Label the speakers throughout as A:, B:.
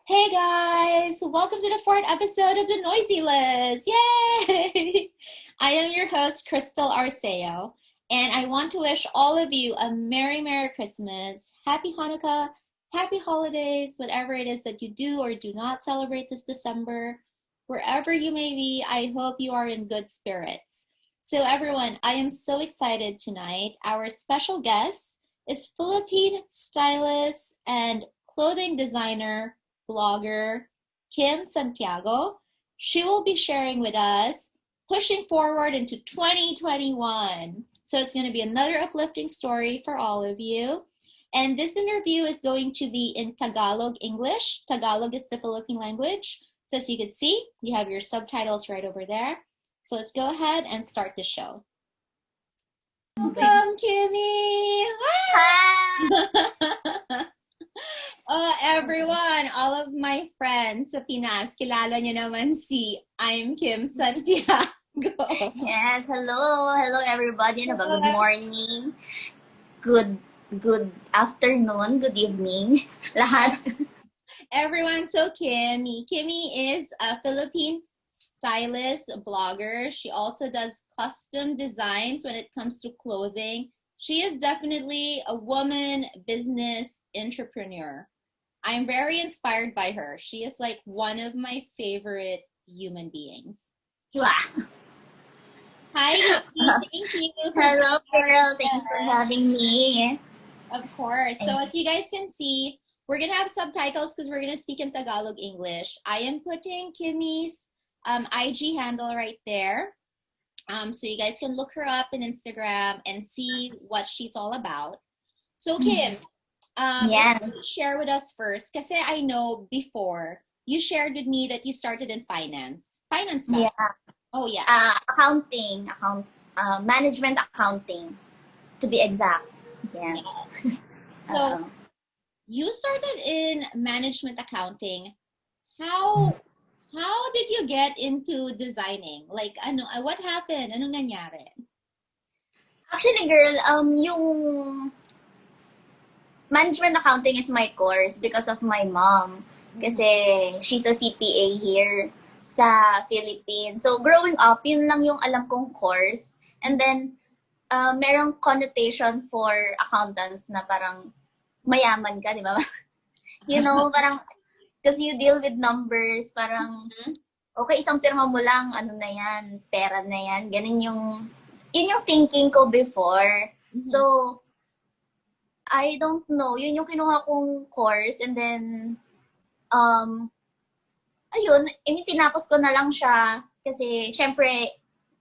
A: Hey guys, welcome to the fourth episode of the Noisy List. Yay! I am your host, Crystal Arceo, and I want to wish all of you a Merry Christmas, Happy Hanukkah, Happy Holidays, whatever it is that you do or do not celebrate this December. Wherever you may be, I hope you are in good spirits. So, everyone, I am so excited tonight. Our special guest is Philippine stylist and clothing designer blogger Kim Santiago. She will be sharing with us pushing forward into 2021. So it's going to be another uplifting story for all of you. And this interview is going to be in Tagalog English. Tagalog is the Philippine language. So as you can see, you have your subtitles right over there. So let's go ahead and start the show. Welcome, Kimmy!
B: Hi!
A: Oh, everyone, all of my friends sa Pinas, kilala niyo naman si I'm Kim Santiago.
B: Yes, hello. Hello everybody. Ano ba? Good morning. Good afternoon. Good evening. Lahat.
A: Everyone, so Kimmy is a Philippine stylist, blogger. She also does custom designs when it comes to clothing. She is definitely a woman business entrepreneur. I'm very inspired by her. She is like one of my favorite human beings.
B: Wow.
A: Hi, Kimmy. Thank you.
B: Hello, girl. Thanks for having me.
A: Of course. So as you guys can see, we're going to have subtitles because we're going to speak in Tagalog English. I am putting Kimmy's IG handle right there. So you guys can look her up in Instagram and see what she's all about. So Kim,
B: Yes.
A: if you share with us first, kasi I know before you shared with me that you started in finance. Finance ba?
B: Yeah.
A: Oh, yeah.
B: Accounting. Management accounting, to be exact. Yes.
A: So you started in management accounting. How did you get into designing? Like, what happened? Anong nangyari?
B: Actually, girl, yung management accounting is my course because of my mom. Kasi she's a CPA here sa Philippines. So, growing up, yun lang yung alam kong course. And then, merong connotation for accountants na parang mayaman ka, di ba? You know, parang, because you deal with numbers, parang, okay, isang pirma mo lang, ano na yan, pera na yan. Ganun yun yung thinking ko before. So, I don't know. Yun yung kinuha kong course and then, ayun, tinapos ko na lang siya kasi, syempre,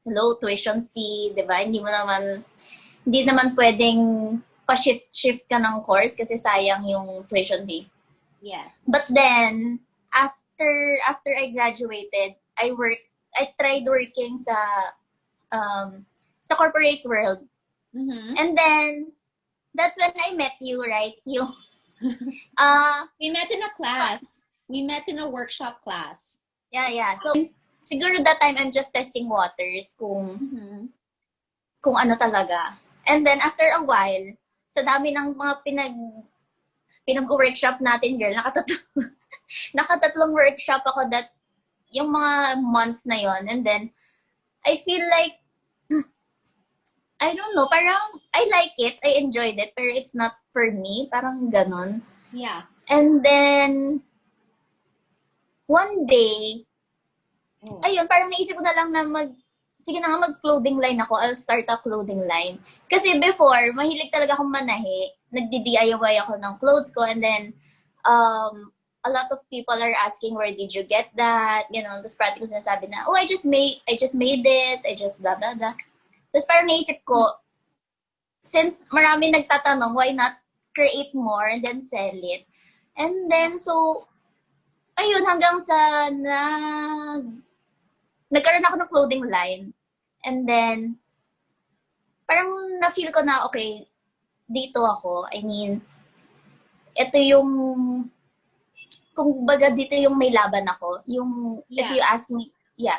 B: low tuition fee, di ba? Hindi naman pwedeng pa-shift ka ng course kasi sayang yung tuition fee.
A: Yes.
B: But then, after I graduated, I tried working sa corporate world. And then, that's when I met you, right? You.
A: We met in a class. We met in a workshop class.
B: Yeah. So, siguro that time I'm just testing waters kung ano talaga. And then, after a while, sa dami ng mga pinag-workshop natin, girl, nakatatlong workshop ako yung mga months na yon. And then, I feel like, I don't know, parang I like it, I enjoyed it, pero it's not for me, parang ganon.
A: Yeah.
B: And then, one day, ayun, parang naisip ko na lang na sige na nga mag-clothing line ako, I'll start a clothing line. Kasi before, mahilig talaga akong manahi, nagdi-DIY ako ng clothes ko, and then, a lot of people are asking, where did you get that? You know, tapos parati ko sinasabi na, I just made it, I just blah, blah, blah. Tapos parang naisip ko, since marami nagtatanong, why not create more and then sell it? And then, so, ayun, hanggang sa nagkaroon ako ng clothing line. And then, parang na-feel ko na, okay, dito ako. I mean, ito yung, kung baga dito yung may laban ako. Yung, if you ask me,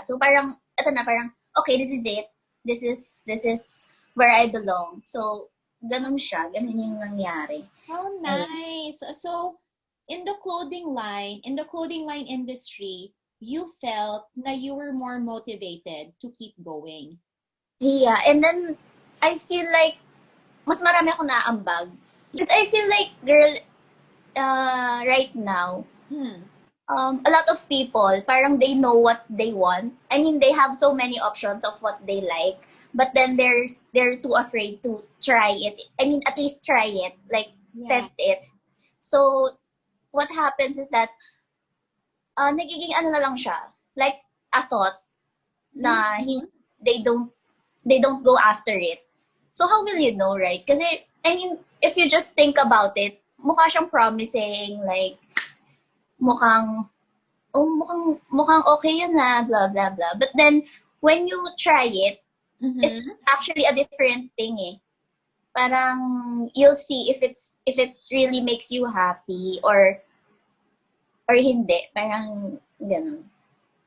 B: so parang, ito na, parang, okay, this is it. This is where I belong. So, ganun siya. Ganun yung nangyari.
A: How nice. So, in the clothing line industry, you felt that you were more motivated to keep going.
B: Yeah, and then I feel like mas marami ako naaambag. Because I feel like, girl, right now,
A: Hmm.
B: a lot of people, parang they know what they want. I mean, they have so many options of what they like, but then they're too afraid to try it. I mean, at least try it, like
A: Yeah.
B: test it. So what happens is that nagiging ano na lang siya, like a thought na
A: Mm-hmm.
B: they don't go after it. So how will you know, right? Kasi I mean, if you just think about it, mukha siyang promising, like mukhang mukhang okay yun na, blah, blah, blah. But then, when you try it, it's
A: Mm-hmm.
B: actually a different thing eh. Parang, you'll see if it really makes you happy or hindi. Parang, ganun.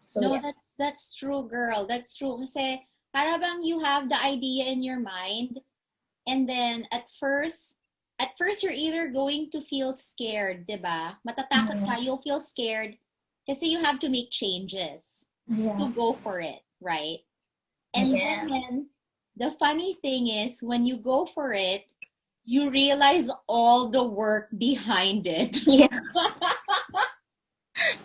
B: So,
A: No,
B: yeah.
A: that's true, girl. That's true. Kasi para bang you have the idea in your mind, and then at first you're either going to feel scared, 'di ba? Matatakot
B: Yeah.
A: ka, you'll feel scared kasi you have to make changes
B: Yeah.
A: to go for it, right? And
B: Yeah.
A: then the funny thing is when you go for it, you realize all the work behind it.
B: Yeah.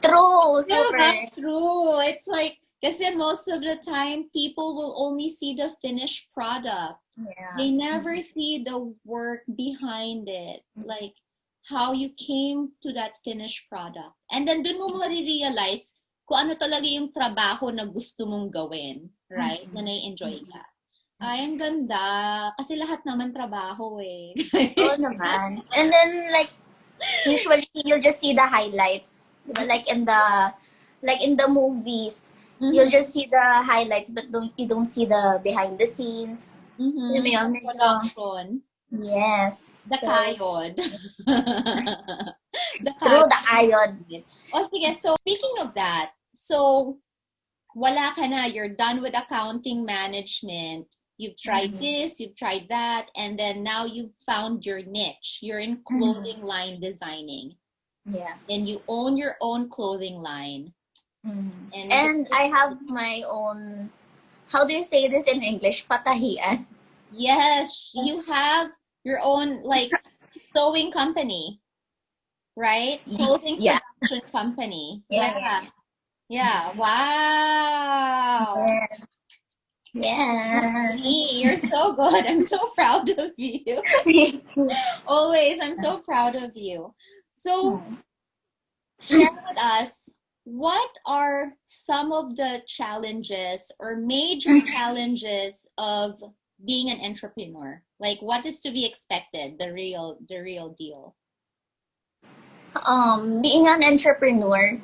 B: True.
A: Yeah,
B: Super.
A: true. It's like, kasi most of the time, people will only see the finished product.
B: Yeah.
A: They never see the work behind it. Like, how you came to that finished product. And then dun mo marirealize kung ano talaga yung trabaho na gusto mong gawin. Right? Na nai-enjoy ka. Ay, ang ganda. Kasi lahat naman trabaho eh.
B: Oo naman. And then, like, usually you'll just see the highlights. Diba? Like in the movies, you'll
A: Mhm.
B: just see the highlights but you don't see the behind the scenes. Alam mo
A: Mhm.
B: yun?
A: The
B: Medyo,
A: production.
B: yes.
A: The
B: So,
A: kayod. The
B: through the
A: kayod.
B: iron.
A: O sige, so speaking of that, so wala ka na, you're done with accounting management. You've tried
B: Mm-hmm.
A: this, you've tried that, and then now you've found your niche. You're in
B: Mm-hmm.
A: clothing line designing,
B: Yeah.
A: and you own your own clothing line.
B: Mm-hmm.
A: And you
B: And I have my own, how do you say this in English? Patahian.
A: yes, you have your own like sewing company, right? Clothing
B: Yeah.
A: production company.
B: Yeah,
A: Yeah.
B: yeah,
A: Yeah. Wow.
B: yeah. Yeah.
A: You're so good. I'm so proud of you. Always, I'm so proud of you. So, share with us what are some of the challenges or major challenges of being an entrepreneur? Like what is to be expected, the real deal.
B: Being an entrepreneur,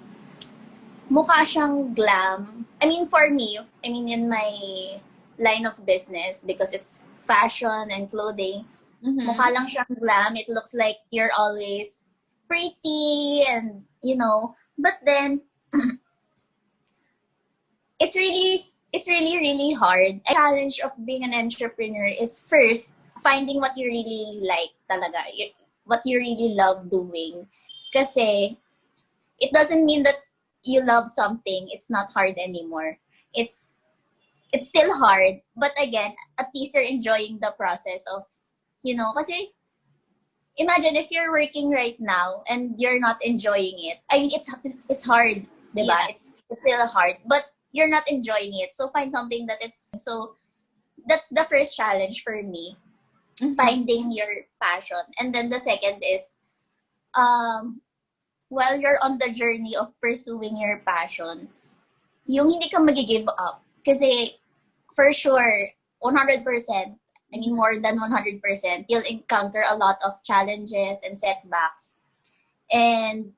B: mukha siyang glam. I mean, for me, I mean, in my line of business, because it's fashion and clothing, mukha
A: Mm-hmm.
B: lang siyang glam. It looks like you're always pretty and, but then it's really, really hard. A challenge of being an entrepreneur is first, finding what you really like talaga, what you really love doing. Kasi, it doesn't mean that you love something, it's not hard anymore. It's it's still hard, but again, at least you're enjoying the process of, kasi imagine if you're working right now and you're not enjoying it. I mean, it's hard, diba?
A: Yeah.
B: It's still hard, but you're not enjoying it. So find something that it's so that's the first challenge for me,
A: Mm-hmm.
B: finding your passion. And then the second is um while you're on the journey of pursuing your passion, yung hindi ka magi-give up. Kasi for sure, 100%, I mean more than 100%, you'll encounter a lot of challenges and setbacks. And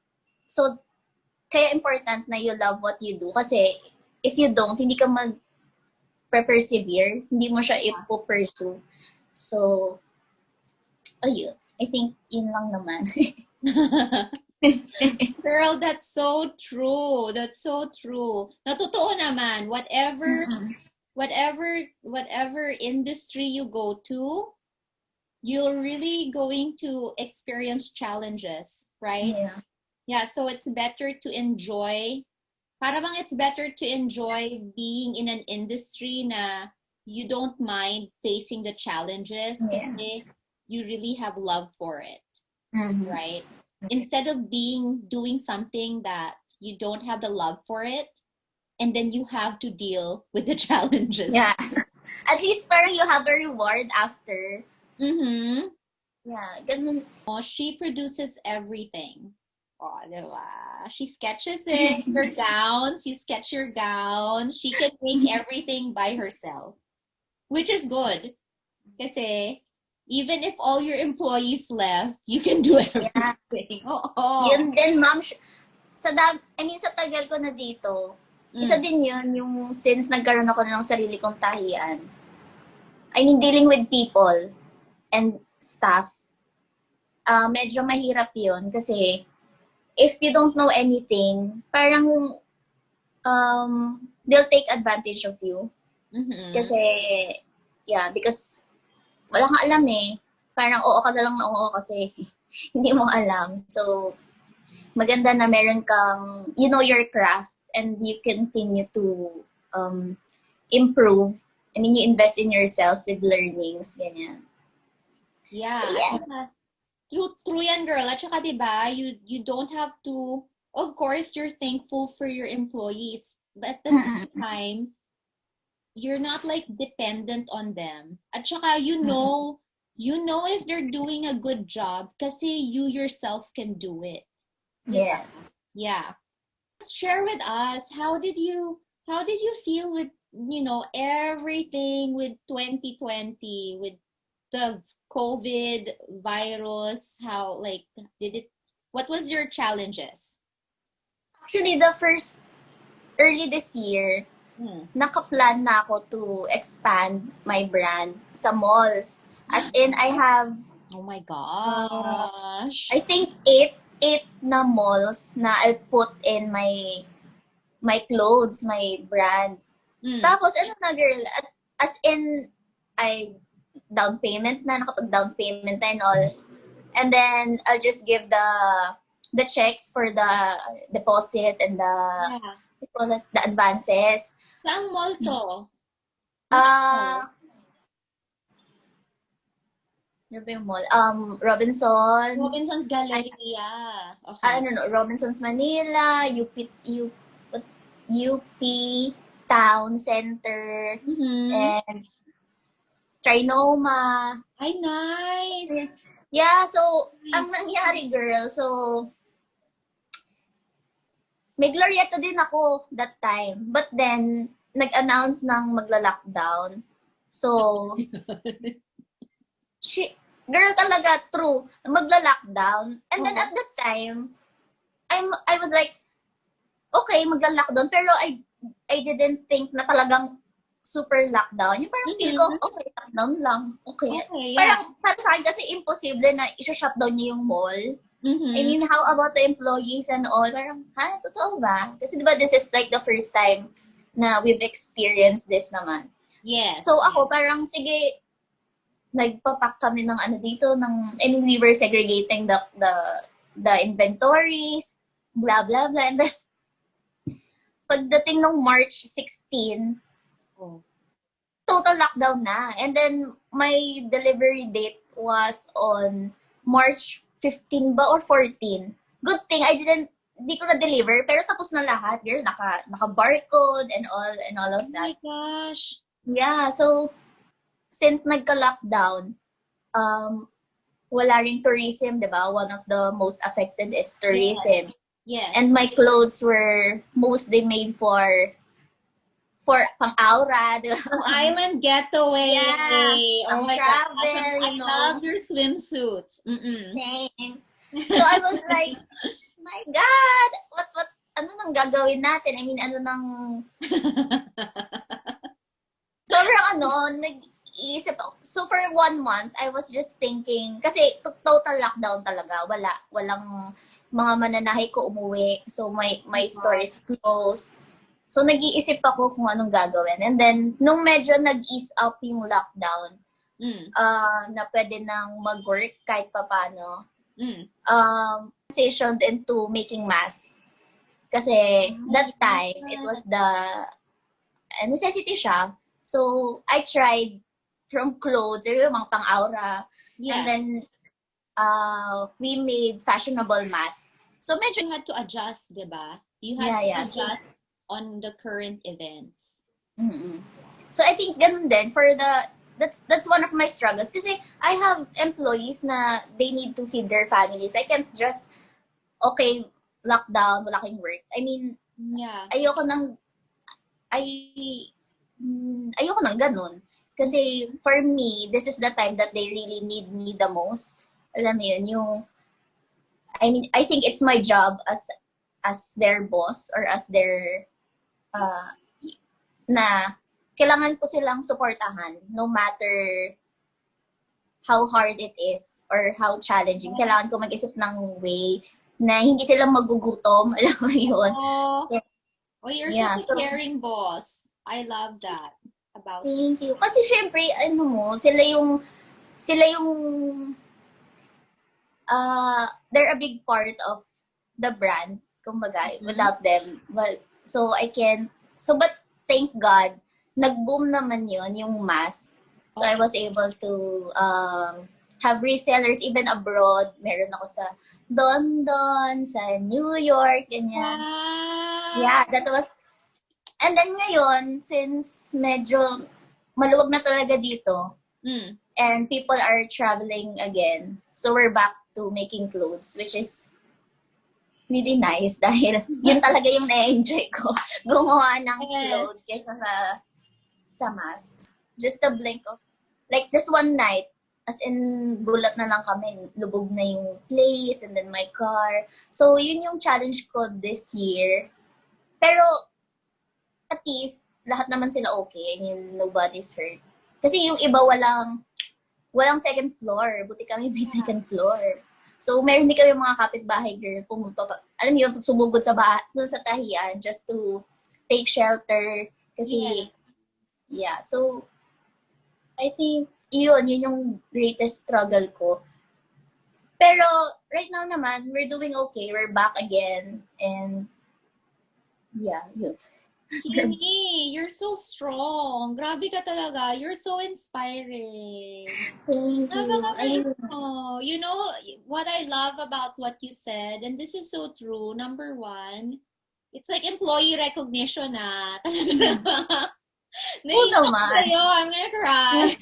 B: so, kaya important na you love what you do. Kasi if you don't, hindi ka mag-persevere, hindi mo siya ipo-pursue. So, ayun. I think yun lang naman.
A: Girl, that's so true. That's so true. Na totoo naman, whatever industry you go to, you're really going to experience challenges, right?
B: Yeah.
A: Yeah, so it's better to enjoy, para bang it's better to enjoy being in an industry na you don't mind facing the challenges
B: Yeah.
A: kasi you really have love for it,
B: Mm-hmm.
A: right? Instead of doing something that you don't have the love for it, and then you have to deal with the challenges.
B: Yeah. At least parang you have a reward after.
A: Mm-hmm.
B: Yeah, ganun.
A: Oh, she produces everything. Oh, diba? She sketches it, your gowns, you sketch your gowns. She can make everything by herself, which is good. Kasi even if all your employees left, you can do
B: Yeah.
A: everything. Oh.
B: Yun din, ma'am. Sa tagal ko na dito, isa din yun, yung since nagkaroon ako ng sarili kong tahian. I mean, dealing with people and staff, medyo mahirap yun kasi if you don't know anything, parang they'll take advantage of you.
A: Mm-hmm.
B: Kasi, yeah, because wala kang alam eh. Parang oo ka na lang na oo kasi hindi mo alam. So, maganda na meron kang, you know your craft and you continue to improve. I mean, you invest in yourself with learnings, ganyan.
A: Yeah.
B: So, yeah.
A: True yan, girl. At saka, diba, you don't have to, of course, you're thankful for your employees. But at the same time, you're not like dependent on them. At saka, you know if they're doing a good job kasi you yourself can do it.
B: Yes.
A: Yeah. Share with us, how did you feel with, everything with 2020, with the COVID virus? How, like, what was your challenges?
B: Actually, early this year, nakaplan na ako to expand my brand sa malls. As in, I have,
A: oh my gosh,
B: I think eight na malls na I'll put in my clothes, my brand. Tapos, ano na girl, as in, down payment na, nakapag-down payment na and all. And then, I'll just give the checks for the deposit and the advances.
A: Saan mall to?
B: Ano ba yung mall? Robinsons.
A: Robinsons Galleria. Okay.
B: Robinsons Manila, UP Town Center, and Trinoma.
A: Ay, nice!
B: Yeah, so, ang nangyari, girl, so, may Glorieta din ako that time. But then, nag-announce ng magla-lockdown. So, girl talaga, true, magla-lockdown. And then at that time, I was like, okay, magla-lockdown. Pero I didn't think na talagang super lockdown. Yung parang feel ko, okay, lockdown lang. Okay.
A: Yeah.
B: Parang para sa akin kasi imposible na i-shutdown niyo yung mall. I mean, how about the employees and all? Parang, totoo ba? Kasi diba this is like the first time na we've experienced this naman.
A: Yes.
B: So ako parang, sige, nagpapak kami ng dito, we were segregating the inventories, blah, blah, blah. And then, pagdating ng March 16, total lockdown na. And then, my delivery date was on March 15 ba or 14. Good thing, hindi ko na-deliver, pero tapos na lahat. Girl, naka-barcode and all of that.
A: Oh my gosh.
B: Yeah, so, since nagka-lockdown, wala ring tourism, diba? One of the most affected is tourism.
A: Yes.
B: And my clothes were mostly made for pang-aura, diba?
A: Island getaway.
B: Yeah.
A: Oh my
B: travel,
A: gosh. I love your swimsuits.
B: Thanks. So I was like, my God, ano nang gagawin natin? I mean, ano nang... Sobrang nag-iisip ako. So for 1 month, I was just thinking, kasi total lockdown talaga. Walang mga mananahi ko umuwi. So my store is closed. So nag-iisip ako kung anong gagawin. And then, nung medyo nag-ease up yung lockdown, na pwede nang mag-work kahit papano, transitioned into making masks. Kasi that time, it was the necessity siya. So, I tried from clothes, yung mga pang-aura.
A: Yes.
B: And then, we made fashionable masks. So, medyo...
A: You had to adjust, diba? You had to adjust on the current events.
B: Mm-hmm. So, I think ganun din for the... That's one of my struggles. Kasi I have employees na they need to feed their families. I can't just, okay, lockdown, wala kang work. I mean, ayoko nang ganun. Kasi for me, this is the time that they really need me the most. Alam mo yun, I think it's my job as their boss or as their, na kailangan ko silang suportahan no matter how hard it is or how challenging. Kailangan ko mag-isip ng way na hindi sila magugutom. Alam mo yun.
A: You're such a caring boss. I love that about
B: Thank you. Kasi syempre, sila yung they're a big part of the brand, kumbaga, without them. But thank God, nag-boom naman yun, yung mask. So, I was able to have resellers even abroad. Meron ako sa London, sa New York, ganyan.
A: Wow.
B: Yeah, that was... And then ngayon, since medyo maluwag na talaga dito, and people are traveling again, so we're back to making clothes, which is really nice dahil yun talaga yung na-enjoy ko. Gumawa ng clothes kaysa sa mask. Just a blink of, like just one night, as in gulat na lang kami, lubog na yung place and then my car. So yun yung challenge ko this year. Pero at least lahat naman sila okay. I mean, nobody's hurt. Kasi yung iba walang second floor. Buti kami may second floor. So, meron din kami mga kapitbahay girl pumunta pa. Alam mo yun, sumugod sa tahian just to take shelter. Kasi, so, I think, yun yung greatest struggle ko. Pero, right now naman, we're doing okay. We're back again. And, yun.
A: Kimi, you're so strong. Grabe ka talaga. You're so inspiring.
B: Thank you.
A: You know, what I love about what you said, and this is so true, number one, it's like employee recognition Talaga naman. Sa'yo, I'm gonna cry.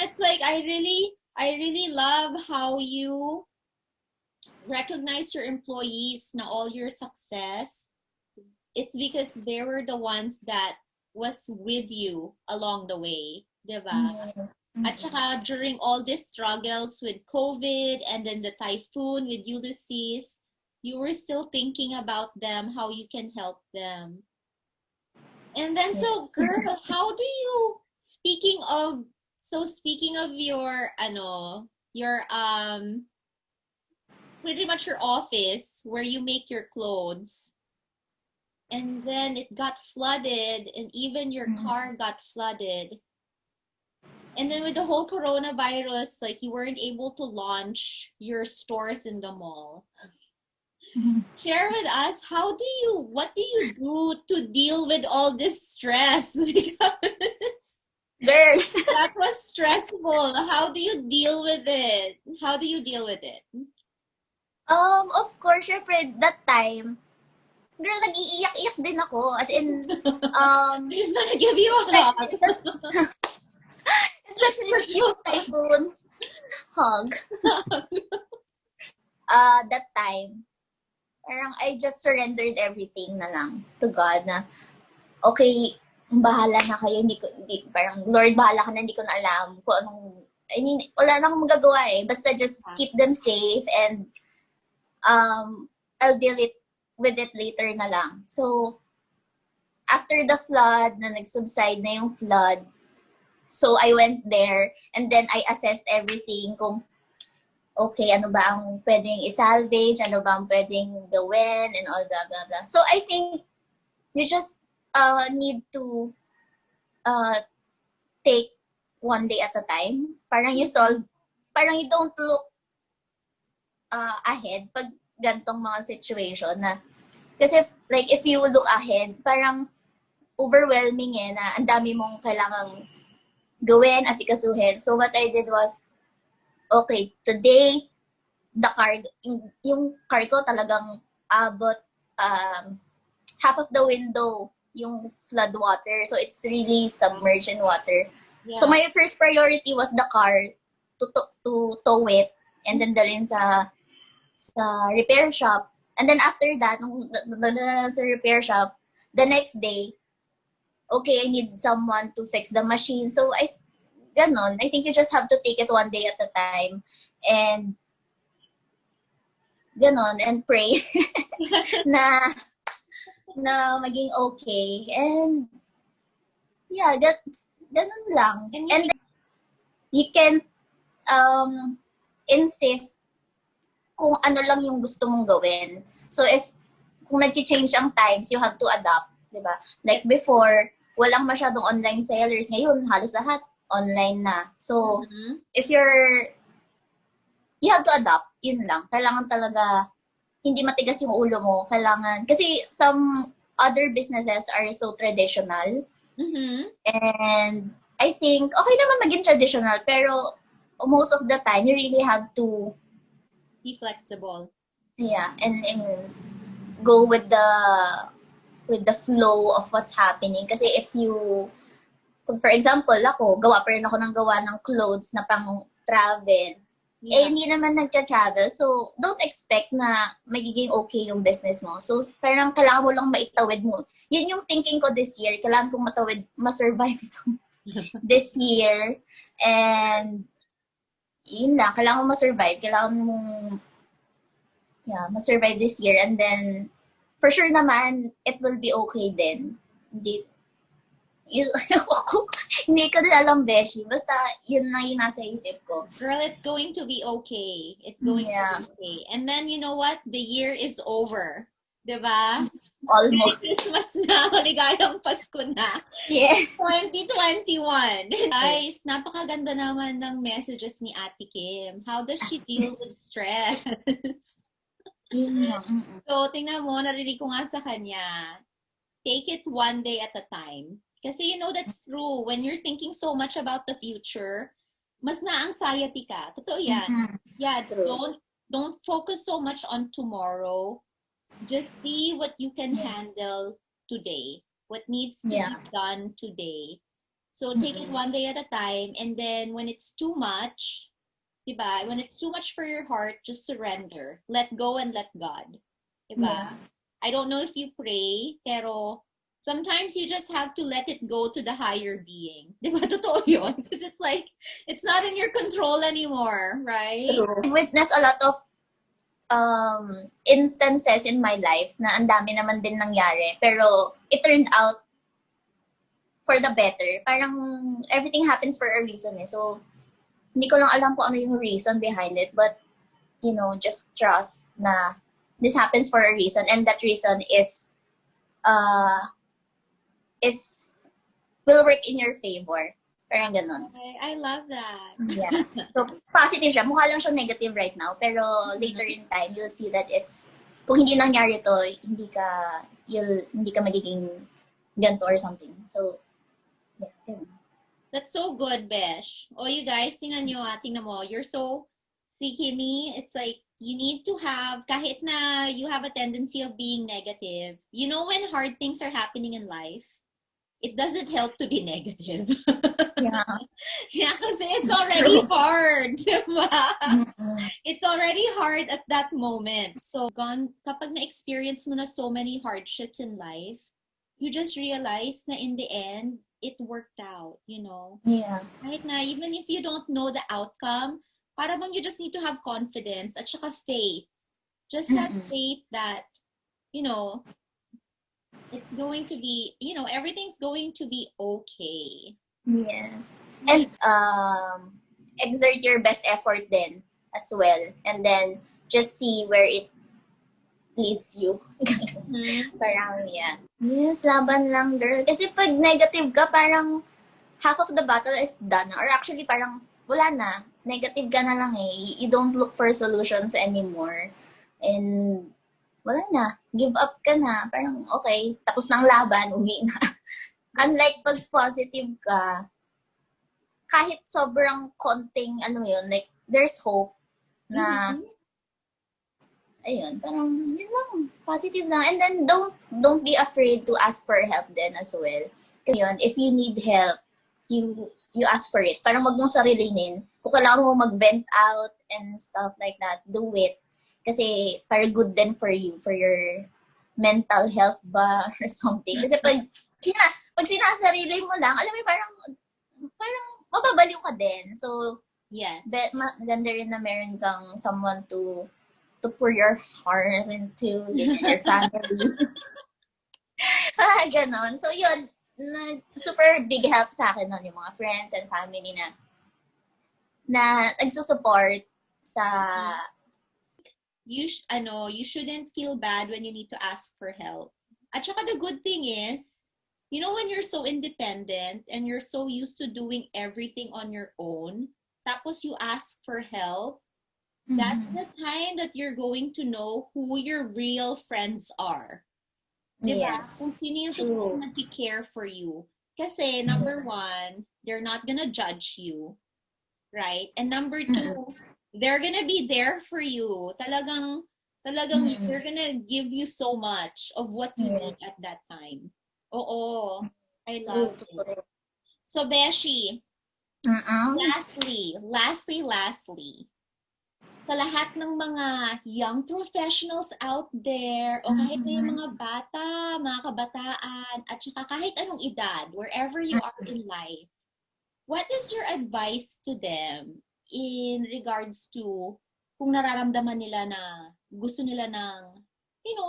A: It's like, I really love how you recognize your employees na all your success. It's because they were the ones that was with you along the way, diba? At saka during all these struggles with COVID and then the typhoon with Ulysses, you were still thinking about them, how you can help them. And then, so girl, how do you, speaking of your, pretty much your office where you make your clothes, and then it got flooded, and even your car got flooded. And then with the whole coronavirus, like you weren't able to launch your stores in the mall. Share with us, what do you do to deal with all this stress? Because that was stressful. How do you deal with it?
B: Of course, syempre, that time, girl, nag-iiyak-iyak din ako. As in,
A: I just want to give you a hug.
B: Especially yung typhoon hug. That time, parang I just surrendered everything na lang to God na, okay, bahala na kayo. Parang, Lord, bahala ka na, hindi ko na alam kung anong, I mean, wala na akong magagawa eh. Basta just keep them safe and I'll deal with it later na lang. So, after the flood, na nag-subside na yung flood, so I went there and then I assessed everything kung okay, ano ba ang pwedeng i-salvage, ano ba ang pwedeng gawin, and all blah, blah, blah. So I think you just need to take one day at a time. Parang you don't look ahead pag gantong mga situation na kasi like if you look ahead, parang overwhelming na ang dami mong kailangang gawin, asikasuhin. So what I did was, okay, today, the car, yung car ko talagang abot half of the window yung flood water. So it's really submerged in water. Yeah. So my first priority was the car to tow it and then dalhin sa repair shop. And then after that, nung sa repair shop, the next day, okay, I need someone to fix the machine. So ganon. I think you just have to take it one day at a time and ganon and pray na maging okay. And yeah, ganon lang. And then you can insist kung ano lang yung gusto mong gawin. So kung nag-change ang times, you have to adapt, di ba? Like before, walang masyadong online sellers. Ngayon, halos lahat online na. So, if you have to adapt, yun lang. Kailangan talaga hindi matigas yung ulo mo. Kailangan, kasi some other businesses are so traditional. And I think, okay naman maging traditional, pero most of the time, you really have to
A: be flexible.
B: Yeah, and go with the flow of what's happening. Kasi if you, for example, ako, gawa pa rin ako ng gawa ng clothes na pang travel. Yeah. Hindi naman nagka-travel. So, don't expect na magiging okay yung business mo. So, parang kailangan mo lang maitawid mo. Yun yung thinking ko this year. Kailangan kong ma-survive ito this year. And, yun lang. Kailangan mo ma-survive. Kailangan mong ma-survive this year. And then, for sure naman, it will be okay din. Hindi ko din alam, Beshi. Basta, yun lang yung nasa isip ko.
A: Girl, it's going to be okay. It's going to be okay. And then, you know what? The year is over. Diba?
B: Almost.
A: Christmas na. Maligayang Pasko na.
B: Yeah.
A: 2021. Guys, napakaganda naman ng messages ni Ate Kim. How does she deal with stress? So, tingnan mo, narinig ko nga sa kanya, take it one day at a time. Kasi that's true. When you're thinking so much about the future, mas na-anxiety ka. Totoo yan. Yeah, true. Don't focus so much on tomorrow. Just see what you can handle today. What needs to be done today. So take it one day at a time. And then when it's too much, diba? When it's too much for your heart, just surrender. Let go and let God. Diba? Yeah. I don't know if you pray, pero sometimes you just have to let it go to the higher being. Diba? Totoo yun? Because it's like, it's not in your control anymore, right?
B: I've witnessed a lot of instances in my life na ang dami naman din nangyari. Pero it turned out for the better. Parang everything happens for a reason eh. So, hindi ko lang alam kung ano yung reason behind it. But, just trust na this happens for a reason. And that reason will work in your favor. Parang ganun.
A: Okay, I love that.
B: Yeah. So, positive siya. Mukha lang siya negative right now. Pero later in time, you'll see that kung hindi nangyari to, hindi ka magiging ganito or something. So, yeah. Ganun.
A: That's so good, Besh. Oh, you guys, tingnan mo. You're so, see, Kimmy, it's like, you need to have, kahit na you have a tendency of being negative, when hard things are happening in life, it doesn't help to be negative.
B: Yeah.
A: Yeah, kasi it's already hard. Diba? It's already hard at that moment. So, kapag na-experience mo na so many hardships in life, you just realize na in the end, it worked out,
B: Yeah.
A: Kahit na, even if you don't know the outcome, para bang you just need to have confidence at saka faith. Just have faith that, it's going to be, everything's going to be okay.
B: Yes. And exert your best effort then as well. And then just see where it leads you. Parang, yeah. Yes, laban lang, girl. Kasi pag negative ka, parang half of the battle is done. Or actually, parang wala na. negative ka na lang eh. You don't look for solutions anymore. And wala na. Give up ka na. Parang, okay, tapos ng laban, uwi na. Unlike pag positive ka, kahit sobrang konting, yun, like, there's hope na, ayun, parang, yun lang, positive lang. And then, don't be afraid to ask for help then as well. Kasi yun, if you need help, you ask for it. Parang wag mong sarilinin. Kung kailangan mo mag-vent out and stuff like that, do it. Kasi, para good then for you, for your mental health ba, or something. Kasi pag sinasarili mo lang, alam mo, parang mababaliw ka din. So,
A: yes.
B: Maganda rin na meron kang someone to pour your heart into, your family. Ganon. So, yun, super big help sa akin nun, yung mga friends and family na nagsusupport sa...
A: You shouldn't feel bad when you need to ask for help. At saka the good thing is, when you're so independent and you're so used to doing everything on your own, tapos you ask for help, that's the time that you're going to know who your real friends are. Diba?
B: Yes.
A: Kung sino yung care for you. Kasi, number one, they're not gonna judge you. Right? And number two, they're gonna be there for you. Talagang they're gonna give you so much of what you need at that time. Oo. I love it. So, Beshi, lastly, sa lahat ng mga young professionals out there, o kahit na yung mga bata, mga kabataan, at saka kahit anong edad, wherever you are in life, what is your advice to them in regards to kung nararamdaman nila na gusto nila ng,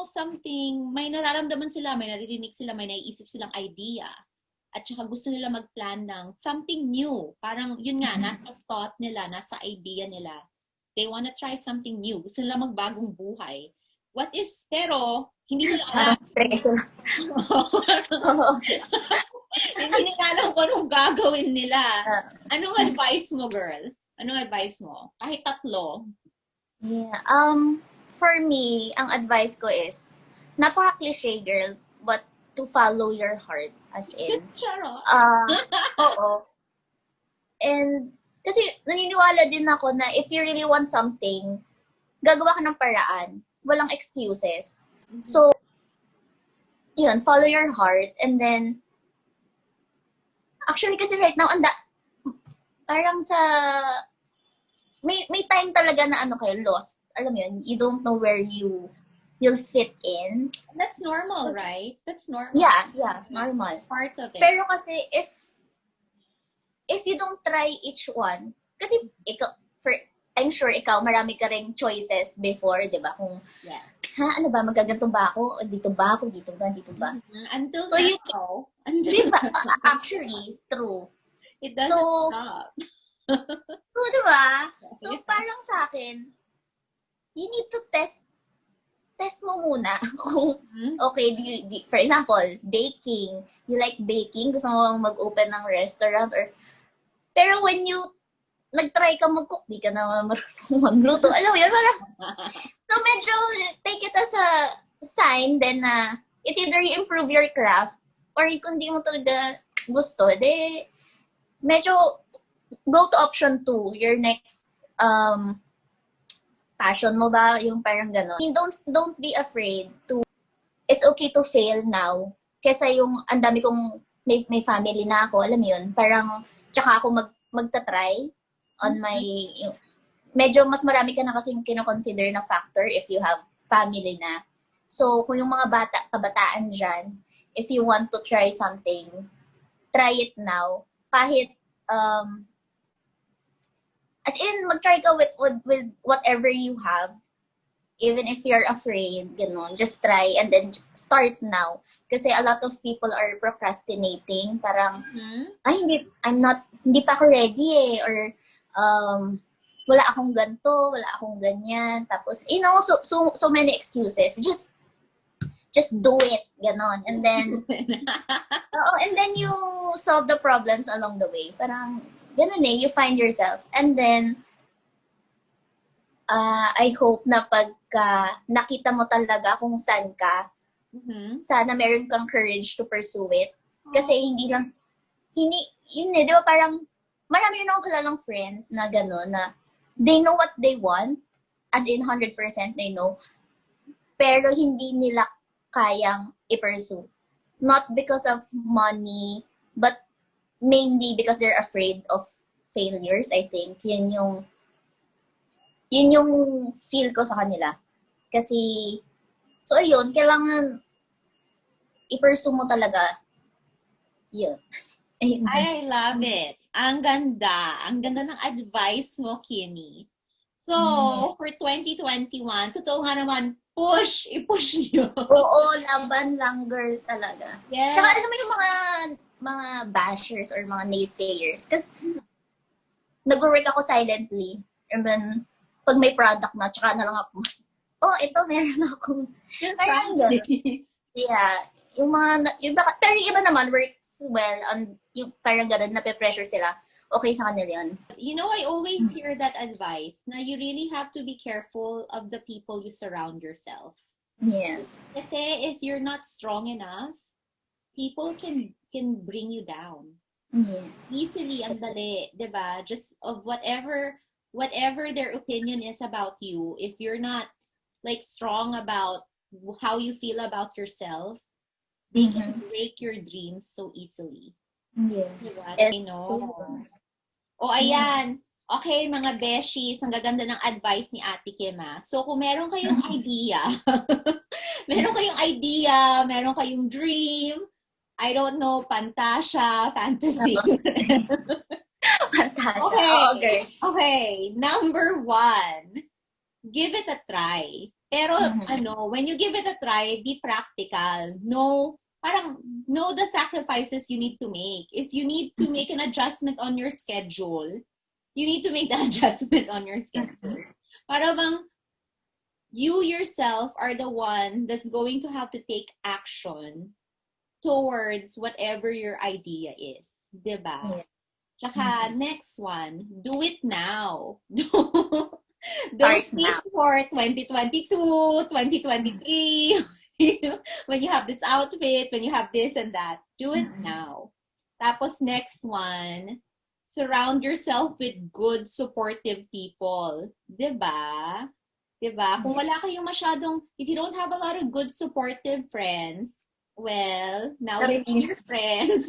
A: something, may nararamdaman sila, may naririnig sila, may naiisip silang idea, at saka gusto nila mag-plan ng something new. Parang, yun nga, nasa thought nila, nasa idea nila. They wanna try something new. Gusto nila magbagong buhay. Pero, hindi nila alam. Hindi nila alam kung anong gagawin nila. Anong advice mo, girl? Anong advice mo? Kahit 3.
B: Yeah. For me, ang advice ko is, napaka-cliche, girl, but to follow your heart, as in.
A: Charot.
B: Oo. And, kasi naniniwala din ako na if you really want something, gagawa ka ng paraan. Walang excuses. So, yun, follow your heart. And then, actually kasi right now, parang may time talaga na lost. Alam mo yun, you don't know where you'll fit in.
A: That's normal, right? That's normal.
B: Yeah, normal.
A: Part of it.
B: Pero kasi if you don't try each one, kasi I'm sure ikaw, marami ka ring choices before, di ba? Kung, ano ba, magaganto ba ako? Dito ba ako? Dito ba?
A: Until
B: so
A: now.
B: Di ba? Actually, true.
A: It doesn't stop.
B: True, di ba? So, parang sa akin, you need to test mo muna kung, okay, for example, baking. You like baking? Gusto mo mag-open ng restaurant? Pero when you nag-try ka mag-cook, di ka na marunong magluto. Alam mo yun, parang, so medyo take it as a sign then na it's either you improve your craft or kung di mo talaga gusto, medyo go to option 2, your next passion mo ba, yung parang gano'n. Don't be afraid to, it's okay to fail now. Kesa yung ang dami kong, may family na ako, alam mo yun, parang, tsaka ako magta-try on my, medyo mas marami ka na kasing kino-consider na factor if you have family na. So, kung yung mga kabataan dyan, if you want to try something, try it now. Kahit, as in, mag-try ka with whatever you have. Even if you're afraid, just try and then start now. Kasi a lot of people are procrastinating. Parang, hindi pa ako ready or, wala akong ganto, wala akong ganyan. Tapos, so many excuses. Just do it, ganon. And then you solve the problems along the way. Parang, ganun you find yourself. And then, I hope na pagka nakita mo talaga kung saan ka, sana meron kang courage to pursue it. Kasi yun di ba parang, marami rin akong kilalang friends na gano'n, na they know what they want, as in 100% they know, pero hindi nila kayang i-pursue. Not because of money, but mainly because they're afraid of failures, I think. Yun yung feel ko sa kanila. Kasi, so ayun, kailangan i-pursue mo talaga. Yun.
A: I love it. Ang ganda. Ang ganda ng advice mo, Kimmy. So, for 2021, totoo nga naman, push! I-push nyo.
B: Oo, laban lang, girl, talaga.
A: Yeah.
B: Tsaka ano mo yung mga bashers or mga naysayers. Kasi, nag-work ako silently. And then, pag may product na, tsaka na lang ako, ito, meron akong. Parang yeah. Yung pero yung iba naman works well on yung parang ganun, nape-pressure sila. Okay sa kanila yan.
A: You know, I always hear that advice na you really have to be careful of the people you surround yourself.
B: Yes.
A: Kasi if you're not strong enough, people can bring you down.
B: Yeah.
A: Easily, ang dali, 'di ba? Just of whatever their opinion is about you, if you're not like strong about how you feel about yourself, they can break your dreams so easily.
B: Yes.
A: Diba? I know. Ayan. Okay, mga beshies, ang gaganda ng advice ni Ate Kim. So, kung meron kayong idea, meron kayong dream, I don't know, fantasy. Okay. Number 1, give it a try. Pero, when you give it a try, be practical. Know the sacrifices you need to make. If you need to make an adjustment on your schedule, you need to make the adjustment on your schedule. Para bang, you yourself are the one that's going to have to take action towards whatever your idea is. Diba? Yeah. Tsaka, next one, do it now. Don't wait for 2022, 2023, when you have this outfit, when you have this and that. Do it now. Tapos next one, surround yourself with good, supportive people. Diba? Kung wala kayong masyadong, if you don't have a lot of good, supportive friends, well, now you have your friends.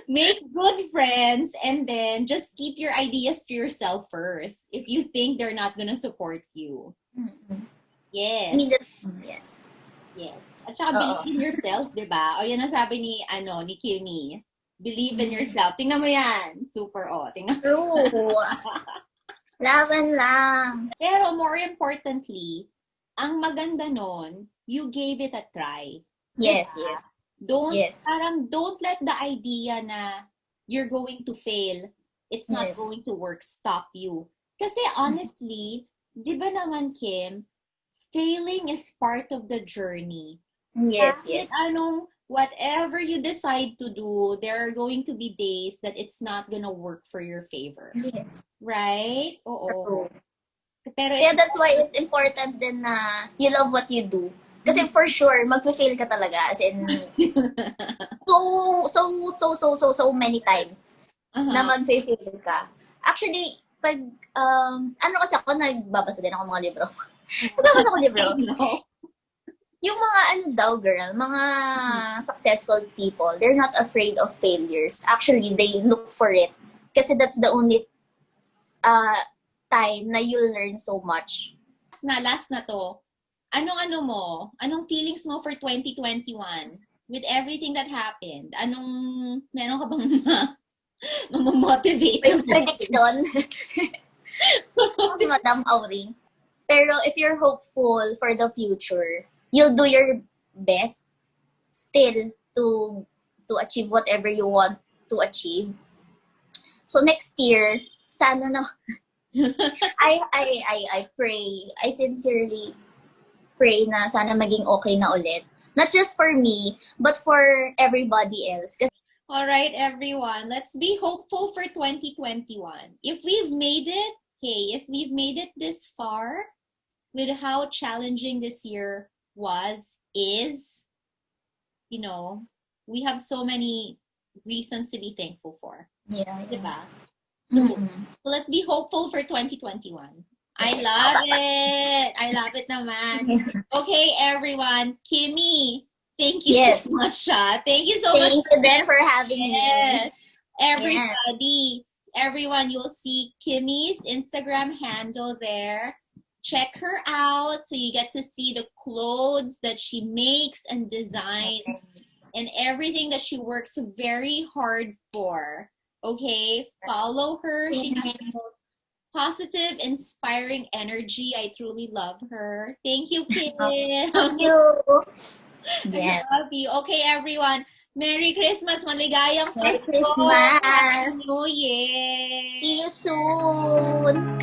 A: Make good friends, and then just keep your ideas to yourself first if you think they're not gonna support you. Yes. Yes. At saka believe in yourself, diba? O yan ang sabi ni Kimmy. Believe in yourself. Tingnan mo yan. Super, tingnan mo.
B: Laban lang.
A: Pero more importantly, ang maganda nun, you gave it a try.
B: Yes.
A: Don't let the idea na you're going to fail, it's not going to work, stop you. Kasi honestly, di ba naman, Kim, failing is part of the journey.
B: Yes.
A: Whatever you decide to do, there are going to be days that it's not gonna work for your favor.
B: Yes.
A: Right? Oo. Pero
B: that's why it's important din na you love what you do. Kasi for sure, magfe-fail ka talaga. As in, so many times na magfe-fail ka. Actually, pag, kasi ako, nagbabasa din ako mga libro. Nagbabasa ako libro. Yung mga, girl, mga successful people, they're not afraid of failures. Actually, they look for it. Kasi that's the only time na you'll learn so much.
A: Last na to. Anong feelings mo for 2021 with everything that happened? Meron ka bang motivate?
B: May prediction. Si Madam Auring. Pero if you're hopeful for the future, you'll do your best still to achieve whatever you want to achieve. So next year, sana na I pray, I sincerely pray na sana maging okay na ulit. Not just for me, but for everybody else.
A: All right, everyone. Let's be hopeful for 2021. If we've made it, hey, if we've made it this far with how challenging this year is, you know, we have so many reasons to be thankful for.
B: Yeah, yeah.
A: Diba? So,
B: Mm-mm.
A: so let's be hopeful for 2021. I love it. I love it naman. Okay, everyone. Kimmy, thank you so
B: Yes.
A: much. Thank you so much
B: Thank
A: for
B: you
A: being
B: then for having me.
A: Yes.
B: Yes.
A: Everyone, you'll see Kimmy's Instagram handle there. Check her out so you get to see the clothes that she makes and designs and everything that she works very hard for. Okay, follow her. She has the most positive, inspiring energy. I truly love her. Thank you, Kim.
B: Thank you.
A: I
B: Yes.
A: love you. Okay, everyone. Merry Christmas. Maligayang
B: Merry
A: Pasko. Happy
B: Christmas.
A: New Year.
B: See you soon.